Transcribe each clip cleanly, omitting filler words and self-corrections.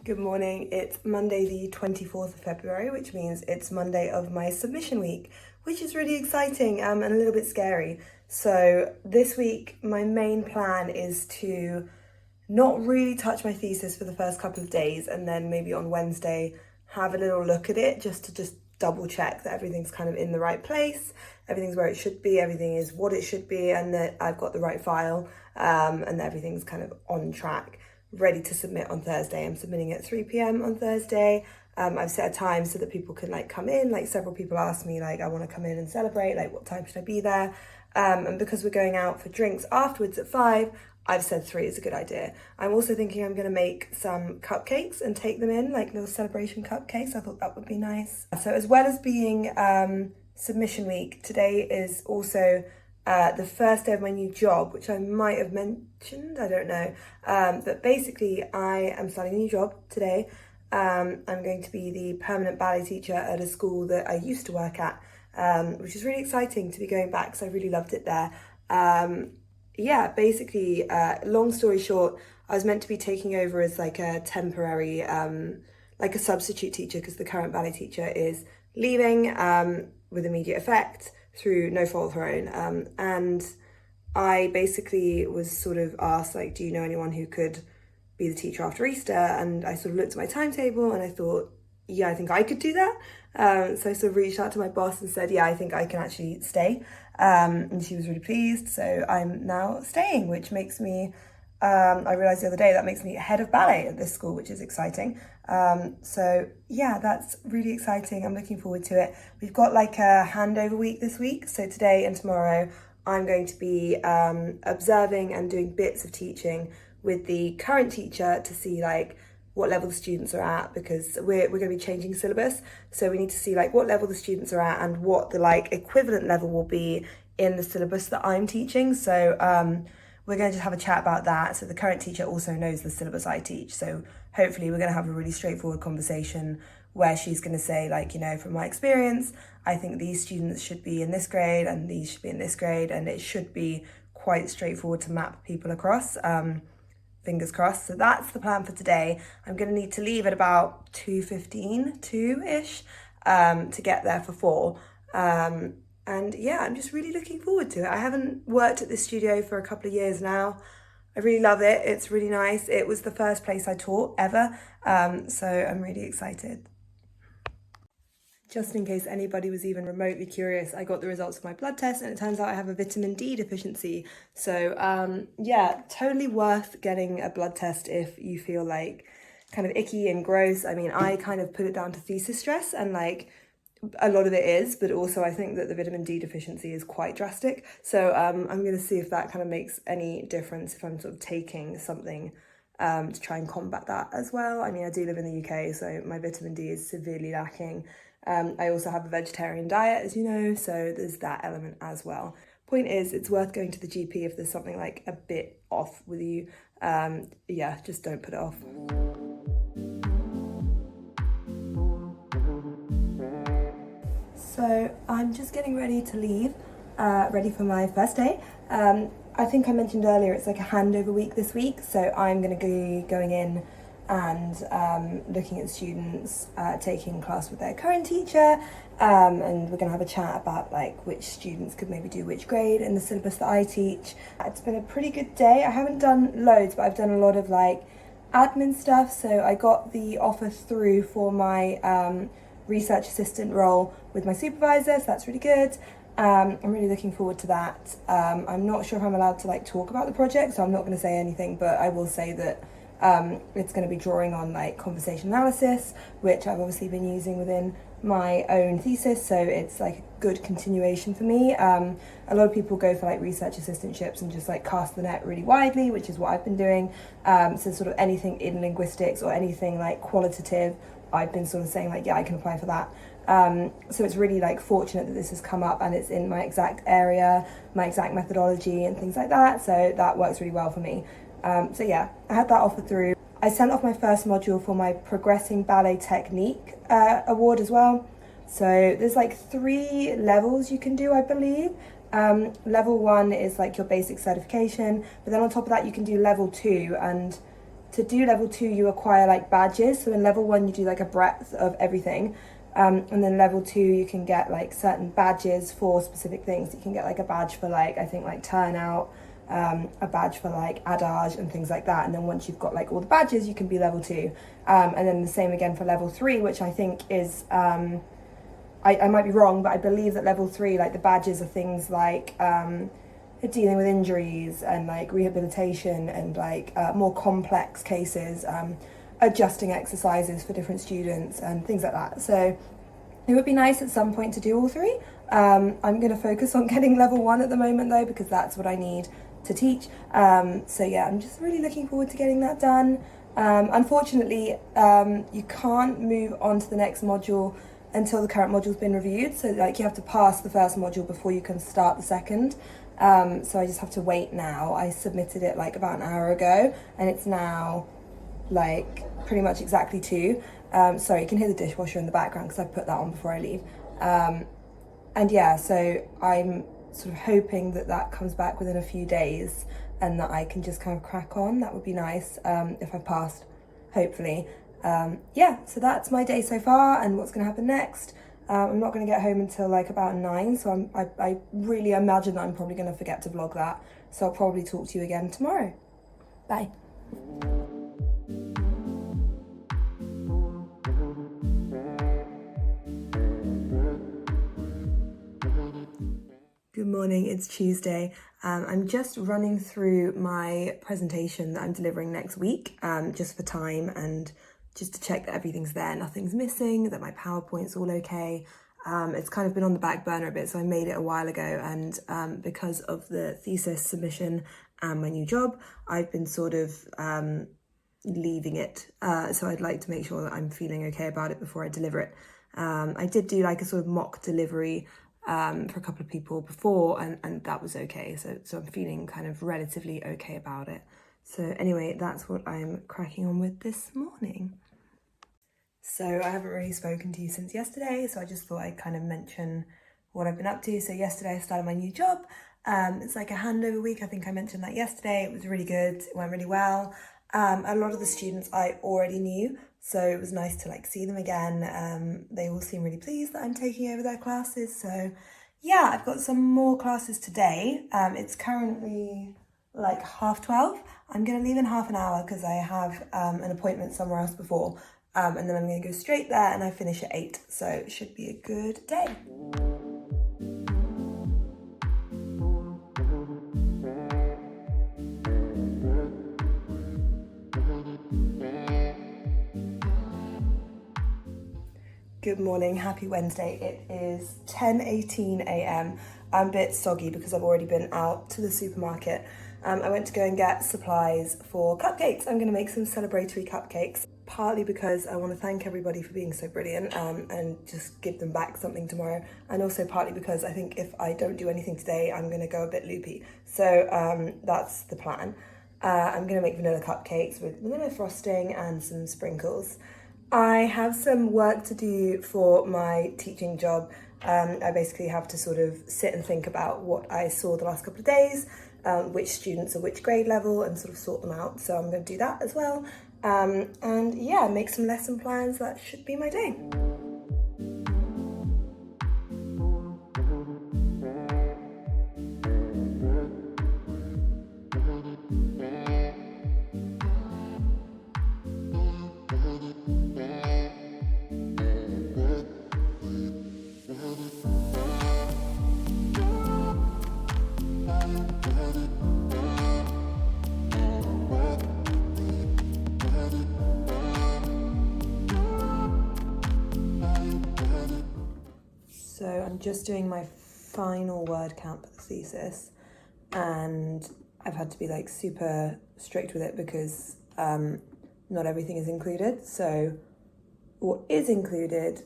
Good morning. It's Monday the 24th of February, which means it's Monday of my submission week, which is really exciting and a little bit scary. So this week, my main plan is to not really touch my thesis for the first couple of days, and then maybe on Wednesday have a little look at it just to double check that everything's kind of in the right place, everything's where it should be, everything is what it should be, and that I've got the right file and that everything's kind of on track, ready to submit on Thursday. I'm submitting at 3 p.m. on Thursday. I've set a time so that people can come in. Several people asked me I want to come in and celebrate, what time should I be there? And because we're going out for drinks afterwards at 5, I've said 3 is a good idea. I'm also thinking I'm going to make some cupcakes and take them in, little celebration cupcakes. I thought that would be nice. So as well as being submission week, today is also the first day of my new job, which I might have mentioned, I don't know. But basically I am starting a new job today. I'm going to be the permanent ballet teacher at a school that I used to work at, which is really exciting to be going back because I really loved it there. Basically, long story short, I was meant to be taking over as a temporary, a substitute teacher, because the current ballet teacher is leaving with immediate effect through no fault of her own. And I basically was sort of asked, do you know anyone who could be the teacher after Easter? And I sort of looked at my timetable and I thought, yeah, I think I could do that. So I sort of reached out to my boss and said, yeah, I think I can actually stay. And she was really pleased. So I'm now staying, which makes me, I realized the other day, that makes me head of ballet at this school, which is exciting. So yeah, that's really exciting. I'm looking forward to it. We've got a handover week this week. So today and tomorrow, I'm going to be observing and doing bits of teaching with the current teacher to see what level the students are at, because we're going to be changing syllabus. So we need to see what level the students are at and what the equivalent level will be in the syllabus that I'm teaching. So we're going to have a chat about that. So the current teacher also knows the syllabus I teach. So hopefully we're going to have a really straightforward conversation where she's going to say from my experience, I think these students should be in this grade and these should be in this grade, and it should be quite straightforward to map people across. Fingers crossed. So that's the plan for today. I'm going to need to leave at about 2:15, 2-ish, to get there for 4. And yeah, I'm just really looking forward to it. I haven't worked at this studio for a couple of years now. I really love it. It's really nice. It was the first place I taught ever. So I'm really excited. Just in case anybody was even remotely curious, I got the results of my blood test and it turns out I have a vitamin D deficiency. So yeah, totally worth getting a blood test if you feel kind of icky and gross. I mean, I kind of put it down to thesis stress, and a lot of it is, but also I think that the vitamin D deficiency is quite drastic. So I'm going to see if that kind of makes any difference if I'm sort of taking something to try and combat that as well. I mean, I do live in the UK, so my vitamin D is severely lacking. I also have a vegetarian diet, as you know, so there's that element as well. Point is, it's worth going to the GP if there's something a bit off with you. Yeah, just don't put it off. So I'm just getting ready to leave, ready for my first day. I think I mentioned earlier it's a handover week this week, so I'm going to be going in and looking at students taking class with their current teacher, and we're going to have a chat about which students could maybe do which grade in the syllabus that I teach. It's been a pretty good day. I haven't done loads, but I've done a lot of admin stuff. So I got the offer through for my research assistant role with my supervisor, so that's really good. I'm really looking forward to that. I'm not sure if I'm allowed to talk about the project, so I'm not going to say anything, but I will say that it's going to be drawing on conversation analysis, which I've obviously been using within my own thesis, so it's a good continuation for me. A lot of people go for research assistantships and just cast the net really widely, which is what I've been doing. So sort of anything in linguistics or anything qualitative, I've been sort of saying yeah, I can apply for that. So it's really fortunate that this has come up and it's in my exact area, my exact methodology and things like that, so that works really well for me. So yeah, I had that offer through. I sent off my first module for my Progressing Ballet Technique award as well. So there's 3 levels you can do, I believe. Level 1 is your basic certification, but then on top of that you can do level 2, and to do level 2 you acquire like badges. So in level 1 you do like a breadth of everything, and then level 2 you can get like certain badges for specific things. You can get like a badge for like, I think like turnout, a badge for like adage and things like that. And then once you've got like all the badges, you can be level 2. And then the same again for level 3, which I think is, I might be wrong, but I believe that level 3, like the badges are things like dealing with injuries and like rehabilitation and like more complex cases, adjusting exercises for different students and things like that. So it would be nice at some point to do all 3. I'm going to focus on getting level 1 at the moment though, because that's what I need to teach. So yeah, I'm just really looking forward to getting that done. Unfortunately, you can't move on to the next module until the current module's been reviewed. So like you have to pass the first module before you can start the second. So I just have to wait now. I submitted it like about an hour ago and it's now like pretty much exactly 2. Sorry, you can hear the dishwasher in the background because I put that on before I leave. And yeah, so I'm sort of hoping that that comes back within a few days and that I can just kind of crack on. That would be nice if I passed, hopefully. Yeah, so that's my day so far and what's going to happen next. I'm not going to get home until like about 9, so I really imagine that I'm probably going to forget to vlog that. So I'll probably talk to you again tomorrow. Bye. Good morning, it's Tuesday. I'm just running through my presentation that I'm delivering next week, just for time and just to check that everything's there, nothing's missing, that my PowerPoint's all okay. It's kind of been on the back burner a bit, so I made it a while ago, and because of the thesis submission and my new job, I've been sort of leaving it. So I'd like to make sure that I'm feeling okay about it before I deliver it. I did do like a sort of mock delivery for a couple of people before, and that was okay. So I'm feeling kind of relatively okay about it. So anyway, that's what I'm cracking on with this morning. So I haven't really spoken to you since yesterday, so I just thought I'd kind of mention what I've been up to. So yesterday I started my new job. It's like a handover week. I think I mentioned that yesterday. It was really good. It went really well. A lot of the students I already knew, so it was nice to like see them again. They all seem really pleased that I'm taking over their classes. So yeah, I've got some more classes today. It's currently like 12:30. I'm going to leave in half an hour because I have an appointment somewhere else before. And then I'm going to go straight there and I finish at 8. So it should be a good day. Good morning, happy Wednesday. It is 10:18 a.m. I'm a bit soggy because I've already been out to the supermarket. I went to go and get supplies for cupcakes. I'm going to make some celebratory cupcakes, partly because I want to thank everybody for being so brilliant and just give them back something tomorrow, and also partly because I think if I don't do anything today, I'm going to go a bit loopy. So that's the plan. I'm going to make vanilla cupcakes with vanilla frosting and some sprinkles. I have some work to do for my teaching job. I basically have to sort of sit and think about what I saw the last couple of days, which students are which grade level, and sort of sort them out. So I'm going to do that as well. And yeah, make some lesson plans. That should be my day. So I'm just doing my final word count for the thesis, and I've had to be like super strict with it because not everything is included. So what is included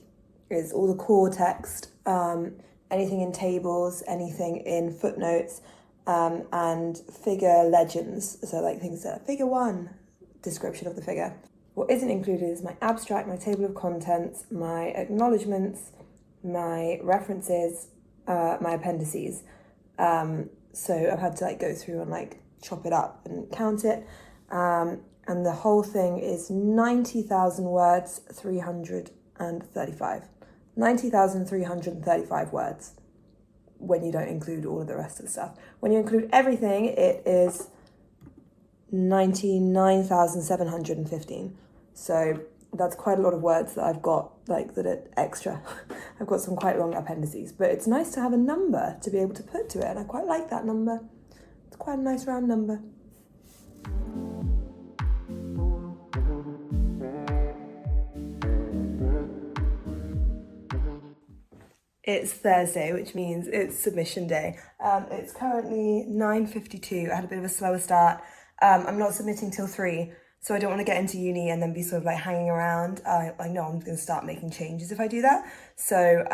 is all the core text, anything in tables, anything in footnotes, and figure legends. So like things that figure 1, description of the figure. What isn't included is my abstract, my table of contents, my acknowledgements, my references, my appendices. So I've had to like go through and like chop it up and count it. And the whole thing is 90,000 words, 335. 90,335 words when you don't include all of the rest of the stuff. When you include everything, it is 99,715. So that's quite a lot of words that I've got, like, that are extra. I've got some quite long appendices, but it's nice to have a number to be able to put to it, and I quite like that number. It's quite a nice round number. It's Thursday, which means it's submission day. It's currently 9:52. I had a bit of a slower start. I'm not submitting till 3, so I don't want to get into uni and then be sort of like hanging around. I know I'm going to start making changes if I do that. So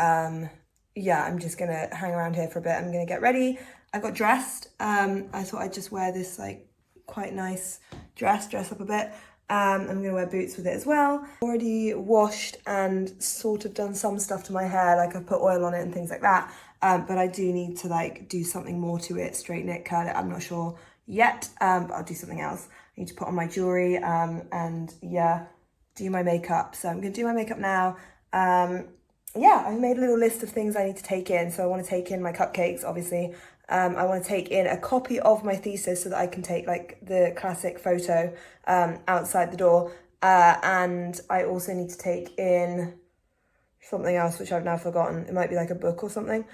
yeah, I'm just going to hang around here for a bit. I'm going to get ready. I got dressed. I thought I'd just wear this like quite nice dress up a bit. I'm going to wear boots with it as well. Already washed and sort of done some stuff to my hair, like I've put oil on it and things like that. But I do need to like do something more to it, straighten it, curl it. I'm not sure yet, but I'll do something else. I need to put on my jewelry and yeah, do my makeup. So I'm going to do my makeup now. Yeah, I've made a little list of things I need to take in. So I want to take in my cupcakes, obviously. I want to take in a copy of my thesis so that I can take like the classic photo outside the door. And I also need to take in something else, which I've now forgotten. It might be like a book or something.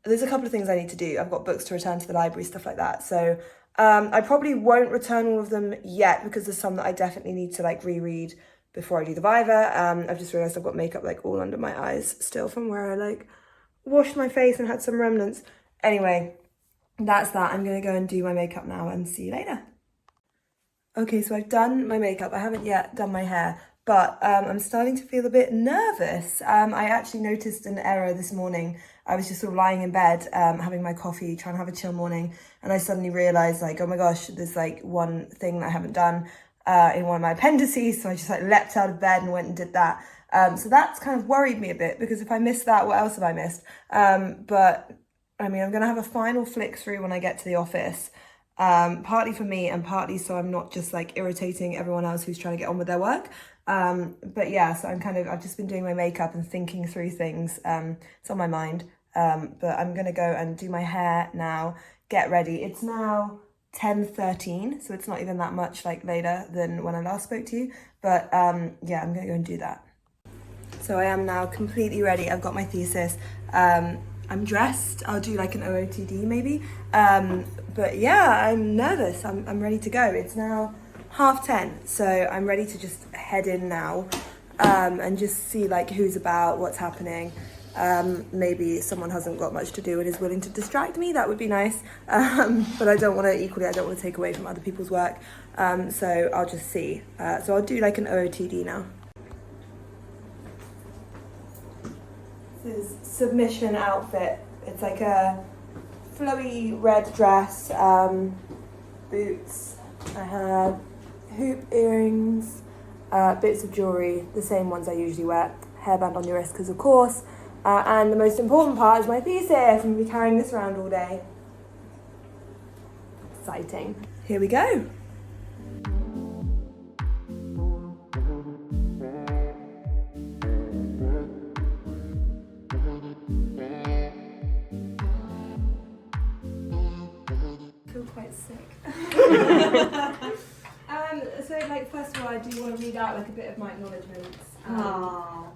There's a couple of things I need to do. I've got books to return to the library, stuff like that. So I probably won't return all of them yet because there's some that I definitely need to like reread before I do the Viva. I've just realised I've got makeup like all under my eyes still from where I like washed my face and had some remnants. Anyway, that's that. I'm going to go and do my makeup now and see you later. Okay, so I've done my makeup. I haven't yet done my hair, but I'm starting to feel a bit nervous. I actually noticed an error this morning. I was just sort of lying in bed, having my coffee, trying to have a chill morning, and I suddenly realised like, oh my gosh, there's like one thing that I haven't done in one of my appendices, so I just like leapt out of bed and went and did that. So that's kind of worried me a bit, because if I missed that, what else have I missed? But I mean, I'm going to have a final flick through when I get to the office, partly for me and partly so I'm not just like irritating everyone else who's trying to get on with their work. But yeah, so I've just been doing my makeup and thinking through things. It's on my mind. But I'm going to go and do my hair now, get ready. It's now 10:13, so it's not even that much like later than when I last spoke to you. But yeah, I'm going to go and do that. So I am now completely ready. I've got my thesis. I'm dressed. I'll do like an OOTD maybe. But yeah, I'm nervous. I'm ready to go. It's now 10:30, so I'm ready to just head in now and just see like who's about, what's happening. Maybe someone hasn't got much to do and is willing to distract me. That would be nice. But I don't want to take away from other people's work. So I'll just see. So I'll do like an OOTD now. This is submission outfit. It's like a flowy red dress, boots. I have hoop earrings, bits of jewellery, the same ones I usually wear, hairband on your wrist because of course, and the most important part is my thesis. I'm going to be carrying this around all day. Exciting. Here we go. Quite sick. So like first of all I do want to read out like a bit of my acknowledgements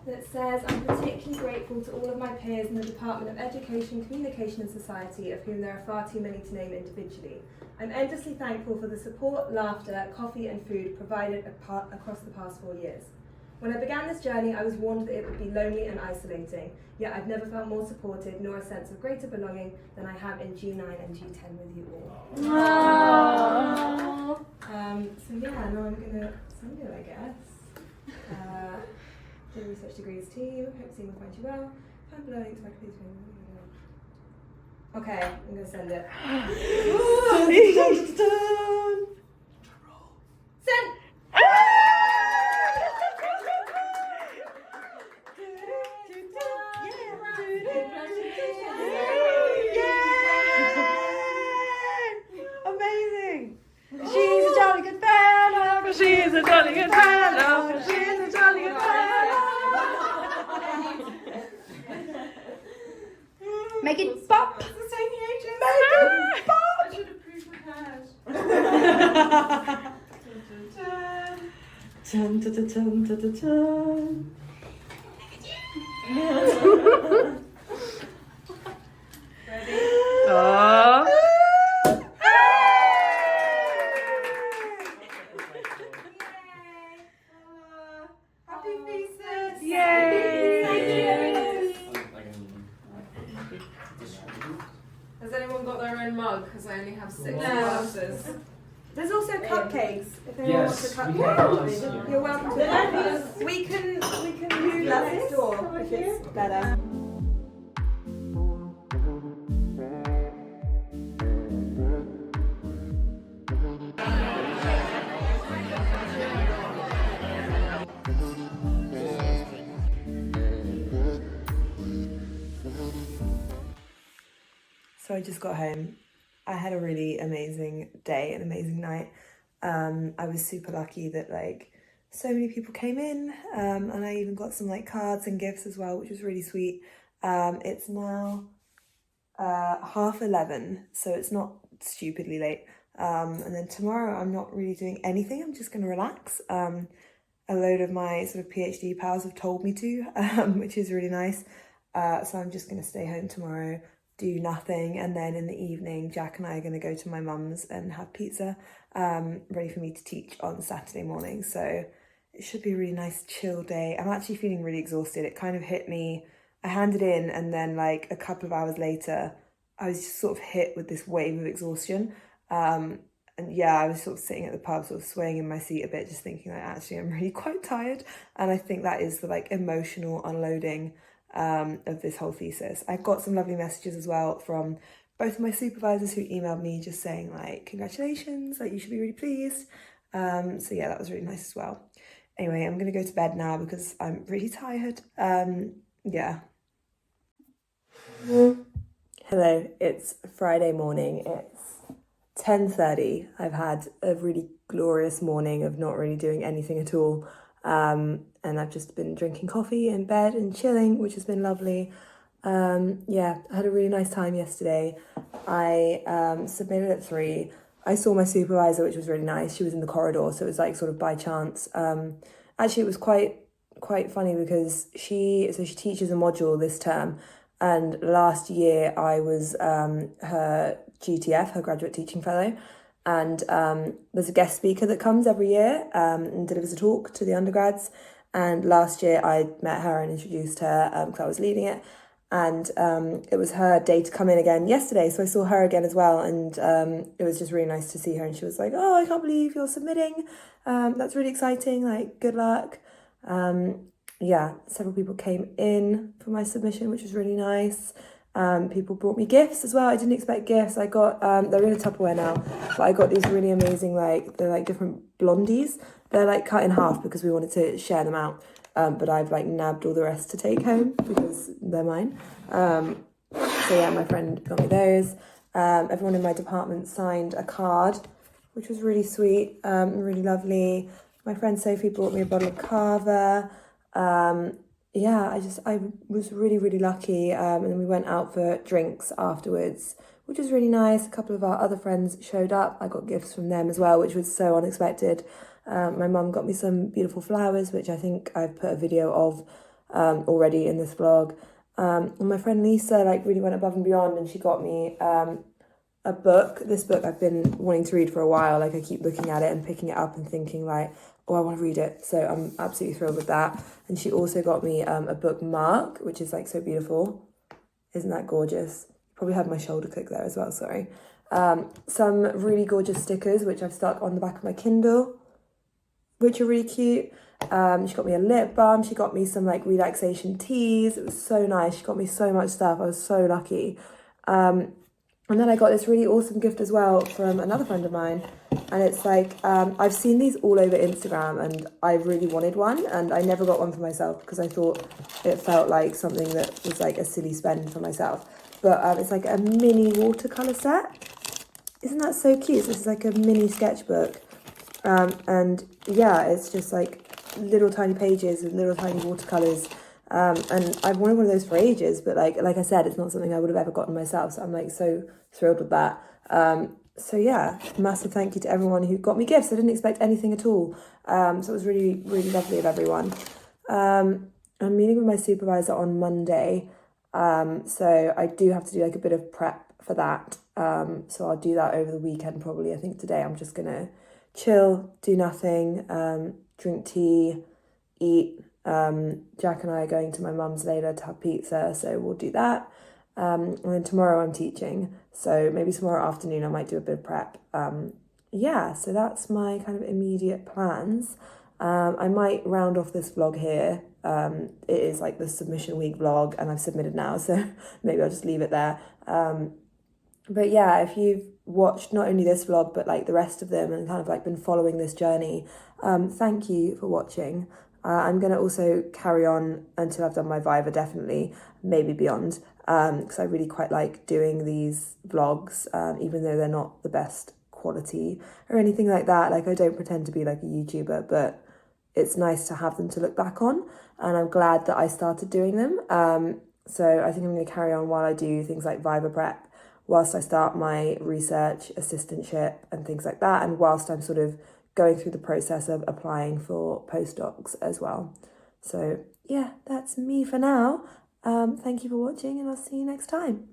that says, I'm particularly grateful to all of my peers in the Department of Education, Communication and Society, of whom there are far too many to name individually. I'm endlessly thankful for the support, laughter, coffee and food provided across the past 4 years. When I began this journey, I was warned that it would be lonely and isolating, yet I've never felt more supported nor a sense of greater belonging than I have in G9 and G10 with you all. Aww. So yeah, now I'm going to send it, I guess. The research degrees team, hope seeing will find you well. Find below link to my complete. Okay, I'm going to send it. Send! Amazing! She's a jolly good fan. She's Make it pop. It's the same age as Make I should have pre-prepared. Dun, dun, dun, dun, dun, dun, dun. Ready? Oh. Happy Thesis! Yay! Has anyone got their own mug? Because I only have 6 No. glasses. There's also cupcakes. If anyone wants a Yes, we cupcake, can. Nice, yeah. you're welcome to. We can move that next door if it's better. So I just got home. I had a really amazing day, an amazing night. I was super lucky that like so many people came in, and I even got some like cards and gifts as well, which was really sweet. It's now 11:30, so it's not stupidly late. And then tomorrow I'm not really doing anything. I'm just going to relax. A load of my sort of PhD pals have told me to, which is really nice. So I'm just going to stay home tomorrow, do nothing, and then in the evening Jack and I are going to go to my mum's and have pizza, ready for me to teach on Saturday morning. So it should be a really nice chill day. I'm actually feeling really exhausted. It kind of hit me, I handed in and then like a couple of hours later I was just sort of hit with this wave of exhaustion, and yeah, I was sort of sitting at the pub sort of swaying in my seat a bit, just thinking like actually I'm really quite tired. And I think that is the like emotional unloading of this whole thesis. I got some lovely messages as well from both of my supervisors who emailed me just saying like congratulations, like you should be really pleased. So yeah, that was really nice as well. Anyway, I'm gonna go to bed now because I'm really tired. Yeah. Hello, it's Friday morning. It's 10:30. I've had a really glorious morning of not really doing anything at all. And I've just been drinking coffee in bed and chilling, which has been lovely. Yeah, I had a really nice time yesterday. I submitted at 3. I saw my supervisor, which was really nice. She was in the corridor, so it was like sort of by chance. Actually, it was quite funny because she teaches a module this term, and last year I was her GTF, her graduate teaching fellow. And there's a guest speaker that comes every year and delivers a talk to the undergrads. And last year I met her and introduced her because I was leading it. And it was her day to come in again yesterday. So I saw her again as well. And it was just really nice to see her. And she was like, oh, I can't believe you're submitting. That's really exciting. Like, good luck. Yeah, several people came in for my submission, which was really nice. People brought me gifts as well. I didn't expect gifts. I got, they're in a Tupperware now, but I got these really amazing, like, they're like different blondies. They're like cut in half because we wanted to share them out. But I've like nabbed all the rest to take home because they're mine. So yeah, my friend got me those. Everyone in my department signed a card, which was really sweet, really lovely. My friend Sophie brought me a bottle of Cava. Yeah, I was really, really lucky. And then we went out for drinks afterwards, which was really nice. A couple of our other friends showed up. I got gifts from them as well, which was so unexpected. My mum got me some beautiful flowers, which I think I've put a video of already in this vlog. And my friend Lisa like really went above and beyond, and she got me a book. This book I've been wanting to read for a while. Like I keep looking at it and picking it up and thinking like, oh, I want to read it. So I'm absolutely thrilled with that. And she also got me a bookmark, which is like so beautiful. Isn't that gorgeous? Probably had my shoulder click there as well, sorry. Some really gorgeous stickers, which I've stuck on the back of my Kindle, which are really cute. She got me a lip balm. She got me some like relaxation teas. It was so nice. She got me so much stuff. I was so lucky. And then I got this really awesome gift as well from another friend of mine. And it's like, I've seen these all over Instagram and I really wanted one. And I never got one for myself because I thought it felt like something that was like a silly spend for myself. But it's like a mini watercolour set. Isn't that so cute? This is like a mini sketchbook. And yeah, it's just like little tiny pages with little tiny watercolours. And I've wanted one of those for ages, but like I said, it's not something I would have ever gotten myself. So I'm like so thrilled with that. So yeah, massive thank you to everyone who got me gifts. I didn't expect anything at all. So it was really, really lovely of everyone. I'm meeting with my supervisor on Monday. So I do have to do like a bit of prep for that. So I'll do that over the weekend probably. I think today I'm just gonna chill, do nothing, drink tea, eat. Jack and I are going to my mum's later to have pizza, so we'll do that. And then tomorrow I'm teaching, so maybe tomorrow afternoon I might do a bit of prep. Yeah, so that's my kind of immediate plans. I might round off this vlog here. It is like the submission week vlog, and I've submitted now, so maybe I'll just leave it there. But yeah, if you've watched not only this vlog, but like the rest of them and kind of like been following this journey, thank you for watching. I'm going to also carry on until I've done my Viva, definitely, maybe beyond, because I really quite like doing these vlogs, even though they're not the best quality or anything like that. Like, I don't pretend to be like a YouTuber, but it's nice to have them to look back on, and I'm glad that I started doing them. So I think I'm going to carry on while I do things like Viva prep, whilst I start my research assistantship and things like that, and whilst I'm sort of going through the process of applying for postdocs as well. So yeah, that's me for now. Thank you for watching, and I'll see you next time.